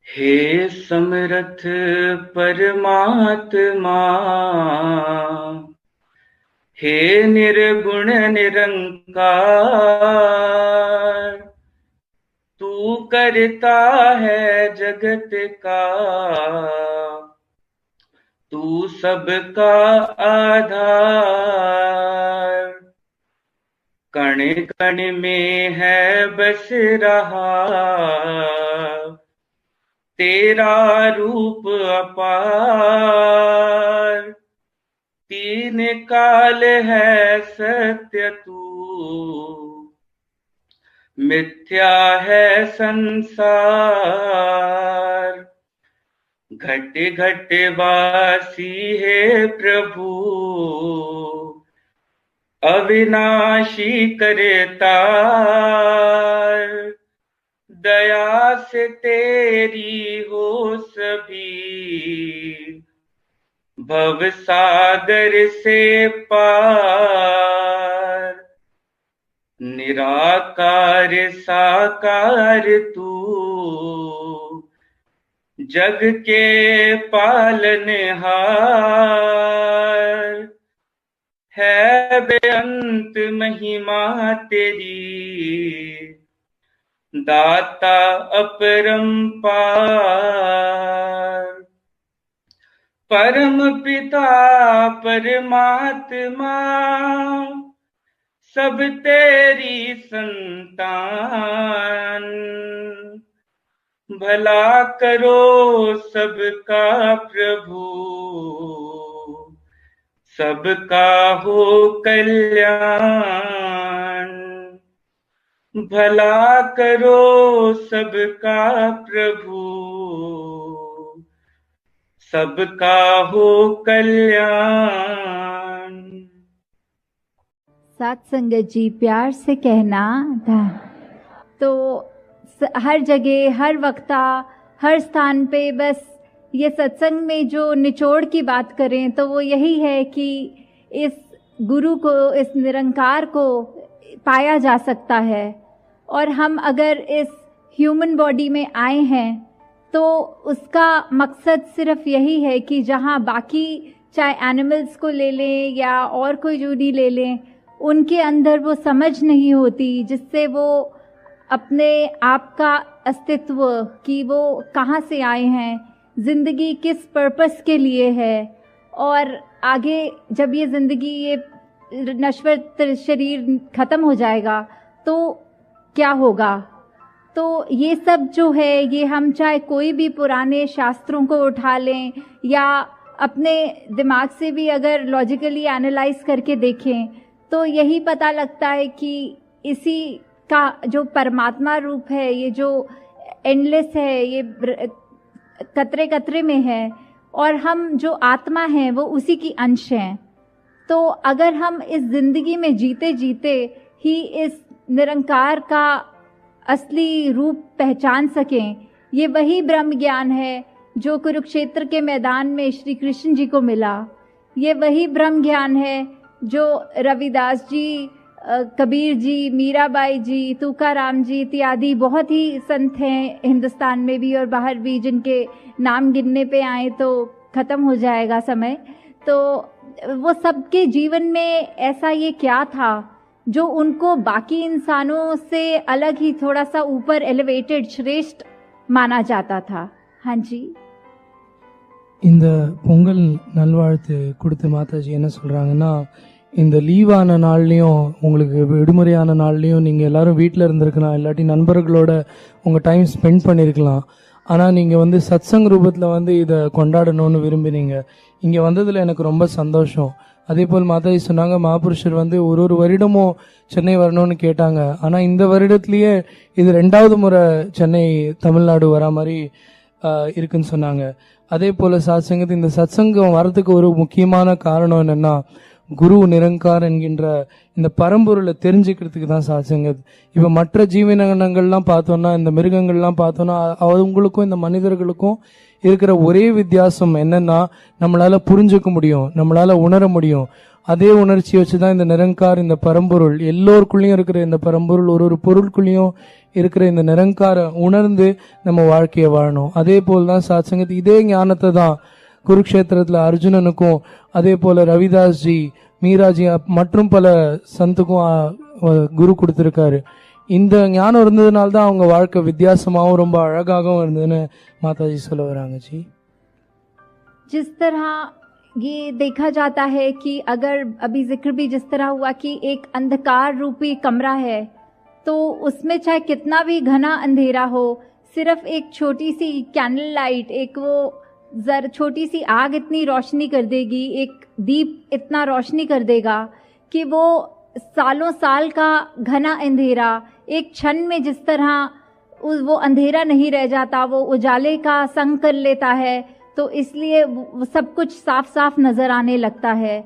हे समर्थ परमात्मा, हे निर्गुण निरंकार, तू करता है जगत का, तू सबका आधार। कण कण में है बस रहा तेरा रूप अपार। तीन काल है सत्य तू, मिथ्या है संसार। घट घट वासी है प्रभु, अविनाशी करतार। दया से तेरी हो सभी, भव सागर से पार। निराकार साकार तू, जग के पालनहार। है बेअंत महिमा तेरी, दाता अपरंपार। परम पिता परमात्मा, सब तेरी संतान। भला करो सबका प्रभु, सबका हो कल्याण। भला करो सबका प्रभु, सबका हो कल्याण। साथ संगत जी, प्यार से कहना था तो हर जगह, हर वक्ता, हर स्थान पे बस ये सत्संग में जो निचोड़ की बात करें तो वो यही है कि इस गुरु को, इस निरंकार को पाया जा सकता है। और हम अगर इस ह्यूमन बॉडी में आए हैं तो उसका मकसद सिर्फ यही है कि जहाँ बाकी चाहे एनिमल्स को ले लें या और कोई जूनी ले लें, उनके अंदर वो समझ नहीं होती जिससे वो अपने आप का अस्तित्व, कि वो कहाँ से आए हैं, ज़िंदगी किस पर्पस के लिए है, और आगे जब ये ज़िंदगी, ये नश्वर शरीर ख़त्म हो जाएगा तो क्या होगा। तो ये सब जो है, ये हम चाहे कोई भी पुराने शास्त्रों को उठा लें या अपने दिमाग से भी अगर लॉजिकली एनालाइज करके देखें तो यही पता लगता है कि इसी का जो परमात्मा रूप है, ये जो एंडलेस है, ये कतरे कतरे में है, और हम जो आत्मा हैं वो उसी की अंश हैं। तो अगर हम इस जिंदगी में जीते जीते ही इस निरंकार का असली रूप पहचान सकें, ये वही ब्रह्म ज्ञान है जो कुरुक्षेत्र के मैदान में श्री कृष्ण जी को मिला। ये वही ब्रह्म ज्ञान है जो रविदास जी, कबीर जी, मीराबाई जी, तुकाराम जी इत्यादि बहुत ही संत हैं हिंदुस्तान में भी और बाहर भी, जिनके नाम गिनने पे आए तो ख़त्म हो जाएगा समय। तो वो सबके जीवन में ऐसा ये क्या था जो उनको बाकी इंसानों से अलग ही थोड़ा सा ऊपर एलिवेटेड, श्रेष्ठ माना जाता था। हाँ जी, இந்த பொங்கல் நல்வாழ்த்து கொடுத்து மாதாஜி என்ன சொல்கிறாங்கன்னா, இந்த லீவான நாள்லேயும் உங்களுக்கு விடுமுறையான நாள்லேயும் நீங்கள் எல்லோரும் வீட்டில் இருந்திருக்கலாம், இல்லாட்டி நண்பர்களோட உங்கள் டைம் ஸ்பெண்ட் பண்ணியிருக்கலாம். ஆனால் நீங்கள் சத்சங் ரூபத்தில் இதை கொண்டாடணும்னு விரும்பினீங்க. இங்கே வந்ததில் எனக்கு ரொம்ப சந்தோஷம். அதே போல் மாதாஜி சொன்னாங்க, மகாபுருஷர் ஒரு வருடமும் சென்னை வரணும்னு கேட்டாங்க. ஆனால் இந்த வருடத்துலேயே இது 2வது முறை சென்னை தமிழ்நாடு வரா மாதிரி இருக்குன்னு சொன்னாங்க. அதே போல் சாத்சங்கத்து இந்த சத்சங்கம் வரதுக்கு ஒரு முக்கியமான காரணம் என்னென்னா, குரு நிரங்கார் என்கின்ற இந்த பரம்பொருளை தெரிஞ்சுக்கிறதுக்கு தான் சாத்சங்கத். இப்போ மற்ற ஜீவனங்கள்லாம் பார்த்தோன்னா, இந்த மிருகங்கள்லாம் பார்த்தோன்னா, அவங்களுக்கும் இந்த மனிதர்களுக்கும் இருக்கிற ஒரே வித்தியாசம் என்னன்னா, நம்மளால புரிஞ்சுக்க முடியும், நம்மளால உணர முடியும். அதே உணர்ச்சியை வச்சுதான் இந்த நிரங்கார், இந்த பரம்பொருள், எல்லோருக்குள்ளேயும் இருக்கிற இந்த பரம்பொருள், ஒரு பொருளுக்குள்ளேயும் இருக்கிற இந்த நிரங்கார உணர்ந்து நம்ம வாழ்க்கையை வாழணும். அதே போல்தான் சாத்சங்கத் இதே ஞானத்தை தான் குருக்ஷேத்திரத்துல அர்ஜுனனுக்கும், அதே போல ரவிதாஸ் ஜி, மீராஜி மற்றும் பல சந்துக்கும் குரு கொடுத்திருக்காரு. இந்த ஞானம் இருந்ததுனால தான் அவங்க வாழ்க்கை வித்தியாசமாகவும் ரொம்ப அழகாகவும் இருந்ததுன்னு மாதாஜி சொல்ல வராங்க जी। जिस तरह ये देखा जाता है कि अगर अभी जिक्र भी जिस तरह हुआ कि एक अंधकार रूपी कमरा है, तो उसमें चाहे कितना भी घना अंधेरा हो, सिर्फ एक छोटी सी कैंडल लाइट, एक वो छोटी सी आग इतनी रोशनी कर देगी, एक दीप इतना रोशनी कर देगा कि वो सालों साल का घना अंधेरा एक क्षण में जिस तरह वो अंधेरा नहीं रह जाता, वो उजाले का संग कर लेता है, तो इसलिए सब कुछ साफ साफ नजर आने लगता है।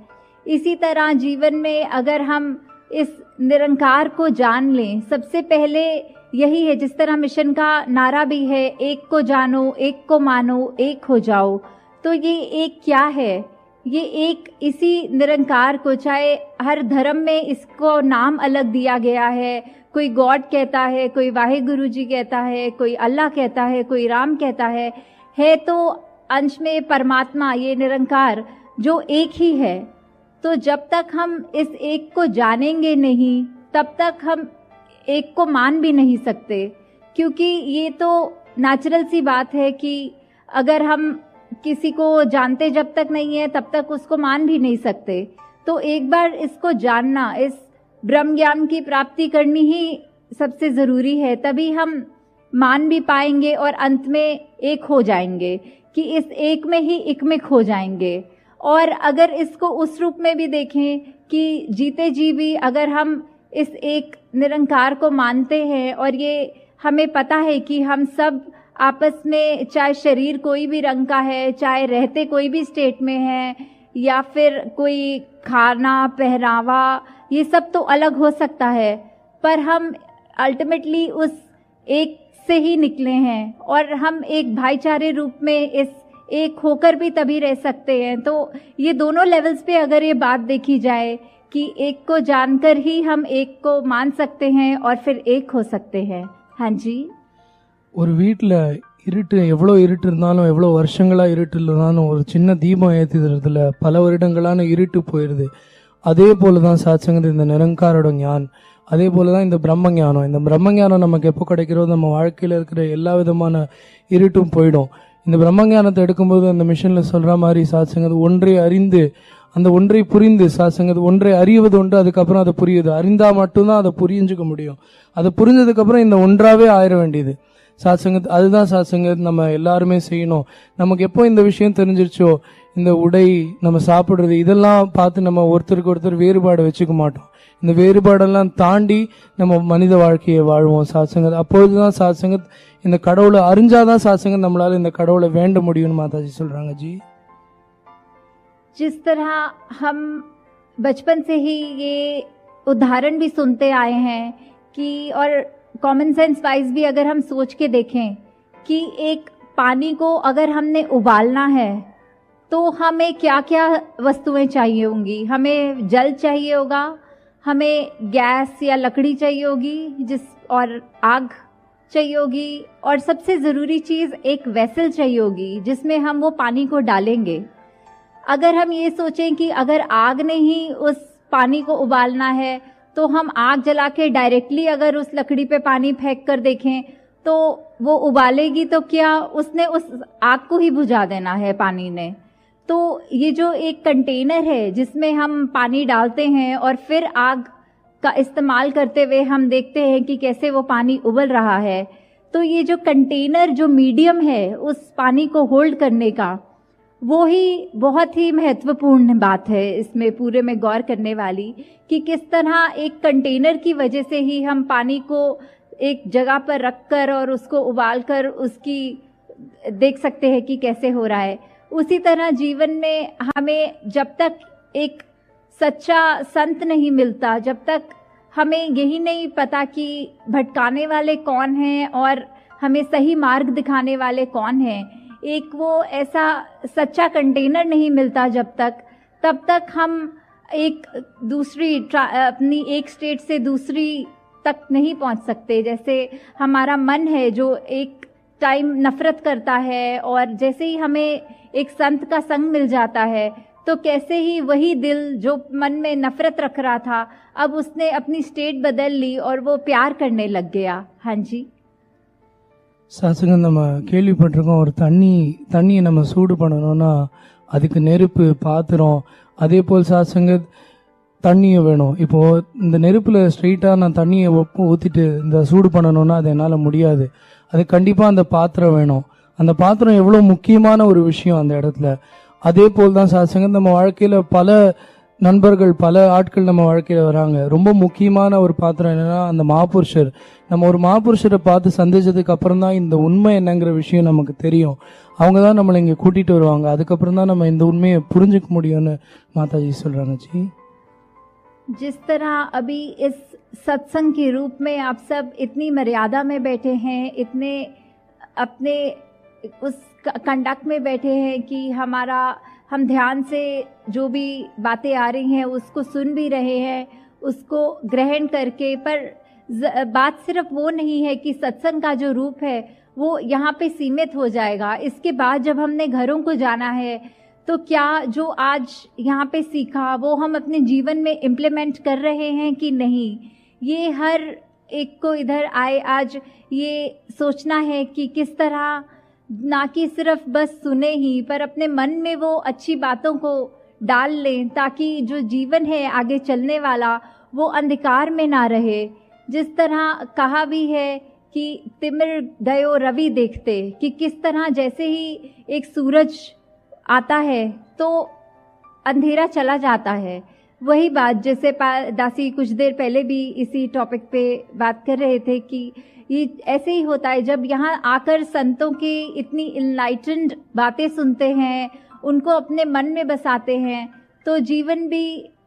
इसी तरह जीवन में अगर हम इस निरंकार को जान लें, सबसे पहले यही है, जिस तरह मिशन का नारा भी है, एक को जानो, एक को मानो, एक हो जाओ। तो ये एक क्या है? ये एक इसी निरंकार को, चाहे हर धर्म में इसको नाम अलग दिया गया है, कोई गॉड कहता है, कोई वाहेगुरु जी कहता है, कोई अल्लाह कहता है, कोई राम कहता है तो अंश में परमात्मा, ये निरंकार जो एक ही है। तो जब तक हम इस एक को जानेंगे नहीं, तब तक हम एक को मान भी नहीं सकते, क्योंकि ये तो नेचुरल सी बात है कि अगर हम किसी को जानते जब तक नहीं है, तब तक उसको मान भी नहीं सकते। तो एक बार इसको जानना, इस ब्रह्म ज्ञान की प्राप्ति करनी ही सबसे ज़रूरी है, तभी हम मान भी पाएंगे और अंत में एक हो जाएंगे, कि इस एक में ही एक में खो जाएंगे। और अगर इसको उस रूप में भी देखें कि जीते जी भी अगर हम इस एक निरंकार को मानते हैं, और ये हमें पता है कि हम सब आपस में, चाहे शरीर कोई भी रंग का है, चाहे रहते कोई भी स्टेट में है, या फिर कोई खाना पहनावा, ये सब तो अलग हो सकता है, पर हम अल्टीमेटली उस एक से ही निकले हैं, और हम एक भाईचारे रूप में इस एक होकर भी तभी रह सकते हैं। तो ये दोनों लेवल्स पे अगर ये बात देखी जाए कि एक को जानकर ही हम एक को मान सकते हैं और फिर एक हो सकते हैं। हाँ जी। ஒரு வீட்டில் இருட்டு, எவ்வளோ இருட்டு இருந்தாலும், எவ்வளோ வருஷங்களா இருட்டு இருந்தாலும், ஒரு சின்ன தீபம் ஏற்றிடுறதுல பல வருடங்களான இருட்டு போயிடுது. அதே போல தான் சாத்சங்கத் இந்த நிரங்காரோட ஞானம், அதே போல தான் இந்த பிரம்ம ஞானம். இந்த பிரம்ம ஞானம் நமக்கு எப்போ கிடைக்கிறோ, நம்ம வாழ்க்கையில் இருக்கிற எல்லா விதமான இருட்டும் போயிடும். இந்த பிரம்ம ஞானத்தை எடுக்கும்போது அந்த மிஷனில் சொல்கிற மாதிரி சாத்சங்கத் ஒன்றை அறிந்து, அந்த ஒன்றை புரிந்து, சாத்சங்கத் ஒன்றை அறிவது உண்டு, அதுக்கப்புறம் அதை புரியுது. அறிந்தால் மட்டும்தான் அதை புரிஞ்சுக்க முடியும். அதை புரிஞ்சதுக்கப்புறம் இந்த ஒன்றாவே ஆயிட வேண்டியது சாத்சங்கத். அதுதான் சாத்சங்கத் நம்ம எல்லாருமே செய்யணும். நமக்கு எப்போ இந்த விஷயம் தெரிஞ்சிருச்சோ, இந்த உடை, நம்ம சாப்பிட்றது, இதெல்லாம் பார்த்து நம்ம ஒருத்தருக்கு ஒருத்தர் வேறுபாடு வச்சுக்க மாட்டோம். இந்த வேறுபாடெல்லாம் தாண்டி நம்ம மனித வாழ்க்கையை வாழ்வோம் சாத்சங்கத். அப்பொழுதுதான் சாத்சங்கத், இந்த கடவுளை அறிஞ்சாதான் சாத்சங்கத் நம்மளால இந்த கடவுளை வேண்ட முடியும்னு மாதாஜி சொல்றாங்க जी। जिस तरह हम बचपन से ही ये उदाहरण भी सुनते आए हैं कि, और कॉमन सेंस वाइज भी अगर हम सोच के देखें कि एक पानी को अगर हमने उबालना है तो हमें क्या क्या वस्तुएं चाहिए होंगी। हमें जल चाहिए होगा, हमें गैस या लकड़ी चाहिए होगी, और आग चाहिए होगी, और सबसे ज़रूरी चीज़ एक वेसल चाहिए होगी जिसमें हम वो पानी को डालेंगे। अगर हम ये सोचें कि अगर आग ने ही उस पानी को उबालना है, तो हम आग जला के डायरेक्टली अगर उस लकड़ी पे पानी फेंक कर देखें तो वो उबालेगी तो क्या, उसने उस आग को ही बुझा देना है पानी ने। तो ये जो एक कंटेनर है जिसमें हम पानी डालते हैं और फिर आग का इस्तेमाल करते हुए हम देखते हैं कि कैसे वो पानी उबल रहा है, तो ये जो कंटेनर, जो मीडियम है उस पानी को होल्ड करने का, वो ही बहुत ही महत्वपूर्ण बात है इसमें पूरे में गौर करने वाली, कि किस तरह एक कंटेनर की वजह से ही हम पानी को एक जगह पर रख कर और उसको उबाल कर उसकी देख सकते हैं कि कैसे हो रहा है। उसी तरह जीवन में हमें जब तक एक सच्चा संत नहीं मिलता, जब तक हमें यही नहीं पता कि भटकाने वाले कौन हैं और हमें सही मार्ग दिखाने वाले कौन हैं, एक वो ऐसा सच्चा कंटेनर नहीं मिलता जब तक, तब तक हम एक दूसरी अपनी एक स्टेट से दूसरी तक नहीं पहुंच सकते। जैसे हमारा मन है जो एक टाइम नफरत करता है, और जैसे ही हमें एक संत का संग मिल जाता है तो कैसे ही वही दिल जो मन में नफरत रख रहा था, अब उसने अपनी स्टेट बदल ली और वो प्यार करने लग गया। हाँ जी, சாசங்கம் நம்ம கேள்விப்பட்டிருக்கோம், ஒரு தண்ணியை நம்ம சூடு பண்ணணும்னா அதுக்கு நெருப்பு, பாத்திரம், அதே போல் சாசங்க தண்ணியை வேணும். இப்போது இந்த நெருப்பில் ஸ்ட்ரெயிட்டாக நான் தண்ணியை ஊற்றிட்டு இந்த சூடு பண்ணணும்னா அது என்னால் முடியாது. அது கண்டிப்பாக அந்த பாத்திரம் வேணும். அந்த பாத்திரம் எவ்வளோ முக்கியமான ஒரு விஷயம் அந்த இடத்துல. அதே போல் தான் சாசங்க நம்ம வாழ்க்கையில் பல நண்பர்கள், பல ஆட்கள் நம்ம வாழ்க்கையில் வராங்க. ரொம்ப முக்கியமான ஒரு பாத்திரம் என்னென்னா அந்த மாபுருஷர். நம்ம ஒரு மாபுருஷரை பார்த்து சந்திச்சதுக்கு அப்புறம் தான் இந்த உண்மை என்னங்கிற விஷயம் நமக்கு தெரியும். அவங்க தான் நம்மளை இங்கே கூட்டிகிட்டு வருவாங்க. அதுக்கப்புறம் தான் நம்ம இந்த உண்மையை புரிஞ்சுக்க முடியும்னு மாதாஜி சொல்கிறாங்க. ஜி, जिस तरह अभी इस सत्संग के रूप में आप सब इतनी मर्यादा में बैठे हैं, इतने अपने उस कंडक्ट में बैठे हैं कि हम ध्यान से जो भी बातें आ रही हैं उसको सुन भी रहे हैं, उसको ग्रहण करके। पर बात सिर्फ वो नहीं है कि सत्संग का जो रूप है वो यहाँ पे सीमित हो जाएगा। इसके बाद जब हमने घरों को जाना है तो क्या जो आज यहाँ पे सीखा वो हम अपने जीवन में इम्प्लीमेंट कर रहे हैं कि नहीं, ये हर एक को इधर आए आज ये सोचना है कि किस तरह ना कि सिर्फ बस सुने ही, पर अपने मन में वो अच्छी बातों को डाल लें ताकि जो जीवन है आगे चलने वाला वो अंधकार में ना रहे। जिस तरह कहा भी है कि तिमिर गयो रवि देखते, कि किस तरह जैसे ही एक सूरज आता है तो अंधेरा चला जाता है। वही बात जैसे दासी कुछ देर पहले भी इसी टॉपिक पे बात कर रहे थे कि ये ऐसे ही होता है जब यहाँ आकर संतों की इतनी इनलाइटेंड बातें सुनते हैं, उनको अपने मन में बसाते हैं, तो जीवन भी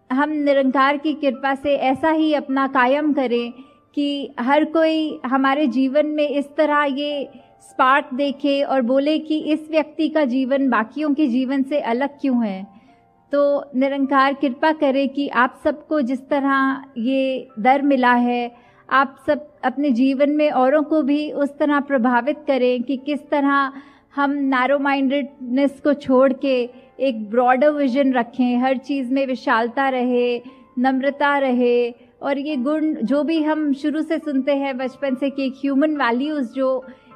हम निरंकार की कृपा से ऐसा ही अपना कायम करें कि हर कोई हमारे जीवन में इस तरह ये स्पार्क देखे और बोले कि इस व्यक्ति का जीवन बाकियों के जीवन से अलग क्यों है। तो निरंकार कृपा करे कि आप सबको जिस तरह ये दर मिला है, आप सब अपने जीवन में औरों को भी उस तरह प्रभावित करें कि किस तरह हम नैरो माइंडेडनेस को छोड़ के एक ब्रॉडर विजन रखें, हर चीज़ में विशालता रहे, नम्रता रहे, और ये गुण जो भी हम शुरू से सुनते हैं बचपन से कि एक ह्यूमन वैल्यूज़ जो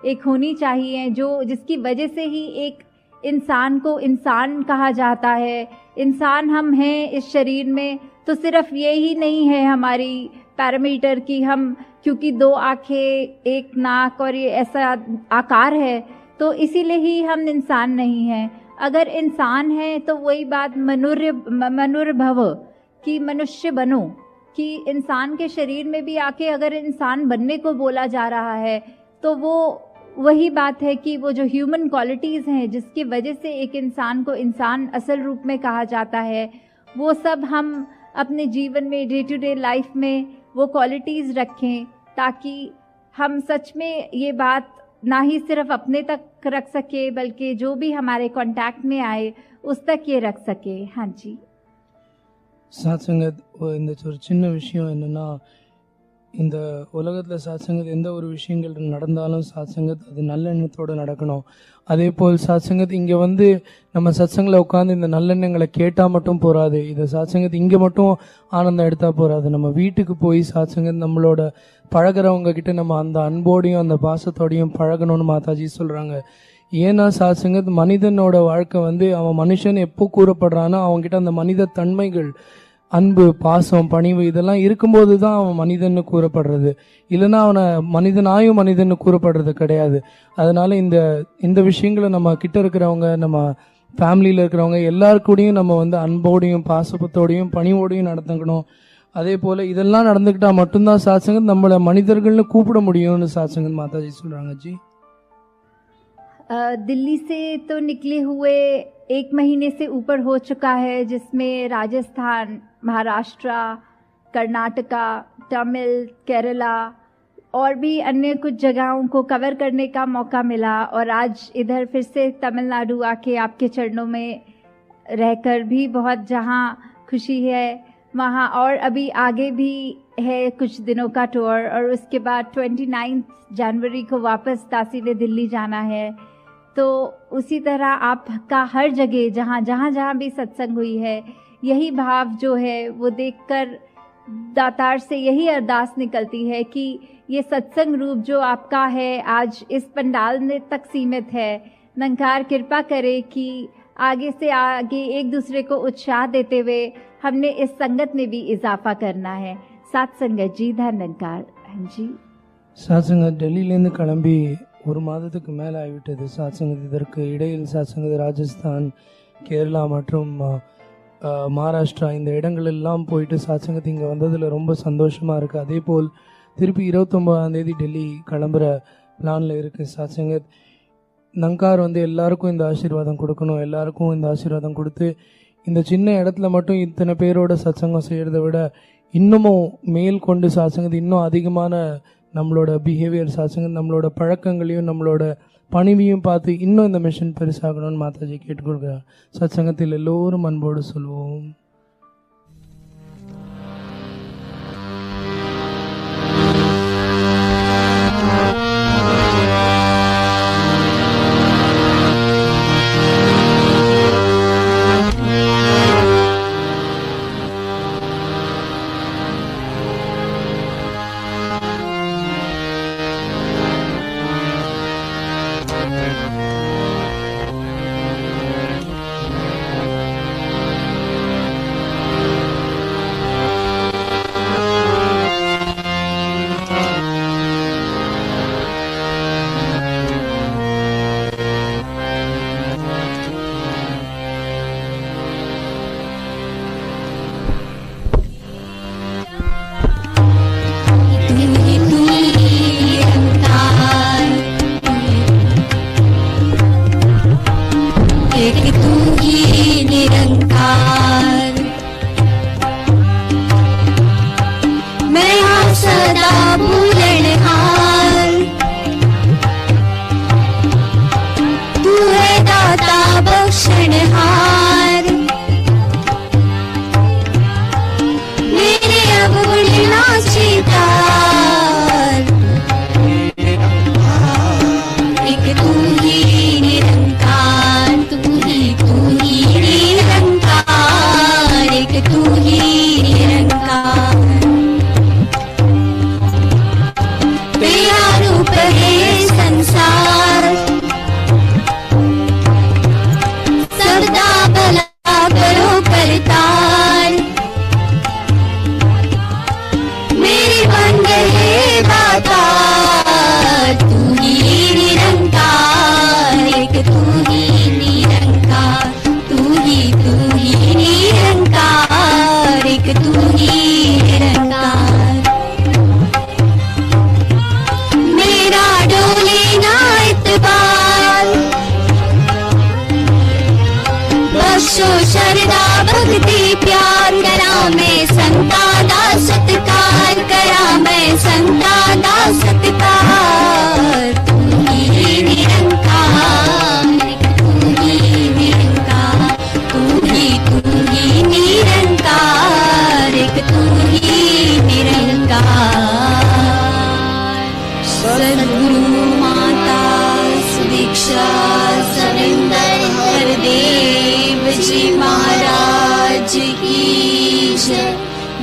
एक होनी चाहिए, जो जिसकी वजह से ही एक इंसान को इंसान कहा जाता है। इंसान हम हैं इस शरीर में, तो सिर्फ ये ही नहीं है हमारी पैरामीटर कि हम क्योंकि 2 आँखें, 1 नाक और ये ऐसा आकार है तो इसीलिए ही हम इंसान नहीं हैं। अगर इंसान हैं तो वही बात मनुर्भव कि मनुष्य बनो, कि इंसान के शरीर में भी आके अगर इंसान बनने को बोला जा रहा है तो वो वही बात है कि वो जो ह्यूमन क्वालिटीज़ हैं जिसकी वजह से एक इंसान को इंसान असल रूप में कहा जाता है, वो सब हम अपने जीवन में डे टू डे लाइफ में वो क्वालिटीज़ रखें ताकि हम सच में ये बात ना ही सिर्फ अपने तक रख सके बल्कि जो भी हमारे कांटेक्ट में आए उस तक ये रख सके। हाँ जी, சாத்சங்கத் இந்த ஒரு சின்ன விஷயம் என்னென்னா, இந்த உலகத்தில் சாத்சங்கத் எந்த ஒரு விஷயங்கள் நடந்தாலும் சாத்சங்கத் அது நல்லெண்ணத்தோடு நடக்கணும். அதே போல் சாத்சங்கத் இங்கே வந்து நம்ம சத்சங்கில் உட்காந்து இந்த நல்லெண்ணங்களை கேட்டால் மட்டும் போகாது. இதை சாத்சங்கத் இங்கே மட்டும் ஆனந்தம் எடுத்தால் போகாது. நம்ம வீட்டுக்கு போய் சாத்சங்கத் நம்மளோட பழகிறவங்க கிட்ட நம்ம அந்த அன்போடையும் அந்த பாசத்தோடையும் பழகணும்னு மாதாஜி சொல்கிறாங்க. ஏன்னா சாத்சங்கத் மனிதனோட வாழ்க்கை வந்து அவன் மனுஷன் எப்போ கூறப்படுறான்னா அவன்கிட்ட அந்த மனித தன்மைகள், அன்பு, பாசம், பணிவு இதெல்லாம் இருக்கும்போது தான் அவன் மனிதன்னு கூறப்படுறது. இல்லைன்னா அவனை மனிதனாயும் மனிதன்னு கூறப்படுறது கிடையாது. அதனால இந்த விஷயங்களை நம்ம கிட்ட இருக்கிறவங்க, நம்ம ஃபேமிலியில் இருக்கிறவங்க எல்லாருக்கூடையும் நம்ம வந்து அன்போடையும் பாசத்தோடையும் பணிவோடையும் நடந்துக்கணும். அதே போல் இதெல்லாம் நடந்துக்கிட்டால் மட்டும்தான் சாத்சங்கத் நம்மளை மனிதர்கள்னு கூப்பிட முடியும்னு சாத்சங்கத் மாதாஜி சொல்கிறாங்க. ஜி, दिल्ली से तो निकले हुए 1 महीने से ऊपर हो चुका है, जिसमें राजस्थान, महाराष्ट्र, कर्नाटका, तमिल, केरला और भी अन्य कुछ जगहों को कवर करने का मौका मिला। और आज इधर फिर से तमिलनाडु आके आपके चरणों में रहकर भी बहुत जहाँ खुशी है। वहाँ और अभी आगे भी है कुछ दिनों का टूर, और उसके बाद 29 जनवरी को वापस तासीले दिल्ली जाना है। तो उसी तरह आपका हर जगह जहाँ भी सत्संग हुई है, यही भाव जो है वो देखकर दातार से यही अरदास निकलती है कि ये सत्संग रूप जो आपका है आज इस पंडाल में तक सीमित है। निरंकार कृपा करे कि आगे से आगे एक दूसरे को उत्साह देते हुए हमने इस संगत में भी इजाफा करना है। सात संगत जी धन्यकार। जी சாத்சங்கத் டெல்லியிலேருந்து கிளம்பி ஒரு மாதத்துக்கு மேலே ஆகிவிட்டது. சாத்சங்கத் இதற்கு இடையில் சாத்சங்கத் ராஜஸ்தான், கேரளா மற்றும் மகாராஷ்டிரா இந்த இடங்களெல்லாம் போயிட்டு சாத்சங்கத் இங்கே வந்ததில் ரொம்ப சந்தோஷமாக இருக்குது. அதே போல் திருப்பி 29ஆம் தேதி டெல்லி கிளம்புற பிளானில் இருக்குது சாத்சங்கத். நங்கார் எல்லாருக்கும் இந்த ஆசீர்வாதம் கொடுக்கணும், எல்லாருக்கும் இந்த ஆசீர்வாதம் கொடுத்து இந்த சின்ன இடத்துல மட்டும் இத்தனை பேரோட சத்சங்கம் செய்கிறத விட இன்னமும் மேல் கொண்டு சாத்சங்கத் இன்னும் அதிகமான நம்மளோட பிஹேவியர் சாத்சங்கத் நம்மளோட பழக்கங்களையும் நம்மளோட பணிவையும் பார்த்து இன்னும் இந்த மிஷன் பெருசாகணும்னு மாதாஜி கேட்டுக்கொள்கிறார். சத்சங்கத்தில் எல்லோரும் அன்போடு சொல்வோம்.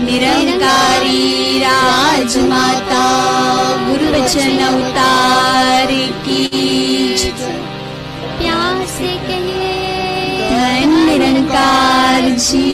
निरंकारी राजमाता गुरु वचन अवतार की प्यार से कहिए धन निरंकार जी।